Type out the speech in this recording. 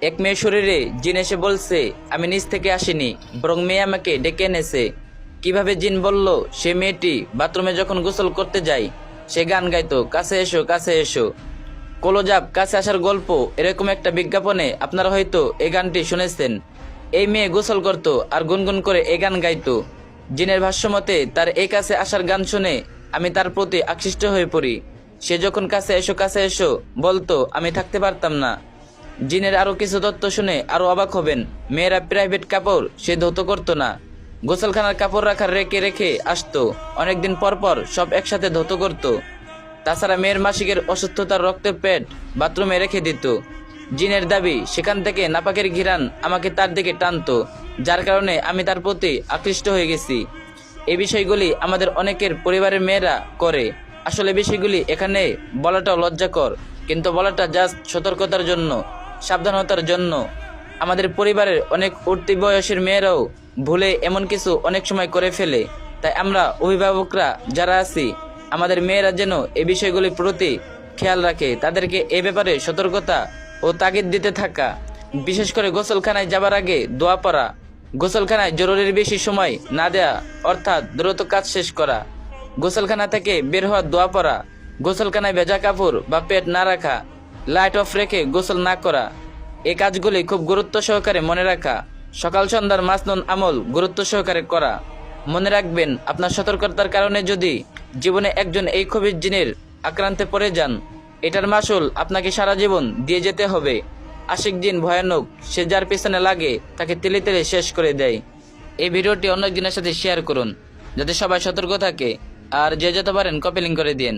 এক মেয়ে শরীরে জিন এসে বলছে আমি নিজ থেকে আসিনি, বরং মেয়ে আমাকে ডেকে এনেছে। কিভাবে জিন বলল? সে মেয়েটি বাথরুমে যখন গোসল করতে যায় সে গান গাইতো, কাছে এসো কাছে এসো। কলোজাব কাছে আসার গল্প, এরকম একটা বিজ্ঞাপনে আপনারা হয়তো এই গানটি শুনেছেন। এই মেয়ে গোসল করত আর গুনগুন করে এই গান গাইতো। জিনের ভাষ্যমতে তার এই কাছে আসার গান শুনে আমি তার প্রতি আকৃষ্ট হয়ে পড়ি। সে যখন কাছে এসো বলতো আমি থাকতে পারতাম না। জিনের আরো কিছু তথ্য শুনে আরো অবাক হবেন। মেয়েরা প্রাইভেট কাপড় সে ধৌত করতো না, গোসলখানার কাপড় রাখার রেখে রেখে আসতো। অনেকদিন পর পর সব একসাথে ধৌত করতো। তাছাড়া মেয়ের মাসিকের অসুস্থতার রক্তের পেট বাথরুমে রেখে দিত। জিনের দাবি সেখান থেকে নাপাকের ঘিরান আমাকে তার দিকে টানতো, যার কারণে আমি তার প্রতি আকৃষ্ট হয়ে গেছি। এই বিষয়গুলি আমাদের অনেকের পরিবারের মেয়েরা করে। আসলে বিষয়গুলি এখানে বলাটাও লজ্জাকর, কিন্তু বলাটা জাস্ট সতর্কতার জন্য, সাবধানতার জন্য। আমাদের পরিবারের অনেক উঠতি বয়সের মেয়েরাও ভুলে এমন কিছু অনেক সময় করে ফেলে। তাই আমরা অভিভাবকরা যারা আছি, আমাদের মেয়েরা যেন এই বিষয়গুলির প্রতি খেয়াল রাখে, তাদেরকে এ ব্যাপারে সতর্কতা ও তাগিদ দিতে থাকা। বিশেষ করে গোসলখানায় যাবার আগে দোয়া পড়া, গোসলখানায় জরুরির বেশি সময় না দেয়া, অর্থাৎ দ্রুত কাজ শেষ করা, গোসলখানা থেকে বের হওয়ার দোয়া পড়া, গোসলখানায় ভেজা কাপড় বা পেট না রাখা, লাইট অফ রেখে গোসল না করা। এই কাজগুলি খুব গুরুত্ব সহকারে মনে রাখা। সকাল সন্ধ্যার মাসনুন আমল গুরুত্ব সহকারে করা। মনে রাখবেন, আপনার সতর্কতার কারণে যদি জীবনে একজন এই খবির জিনের আক্রান্তে পড়ে যান, এটার মাসুল আপনাকে সারা জীবন দিয়ে যেতে হবে। আশিক জিন ভয়ানক, সে যার পিছনে লাগে তাকে তেলে তেলে শেষ করে দেয়। এই ভিডিওটি অন্য একজনের সাথে শেয়ার করুন যাতে সবাই সতর্ক থাকে, আর যে যেতে পারেন কপি লিঙ্ক করে দিন।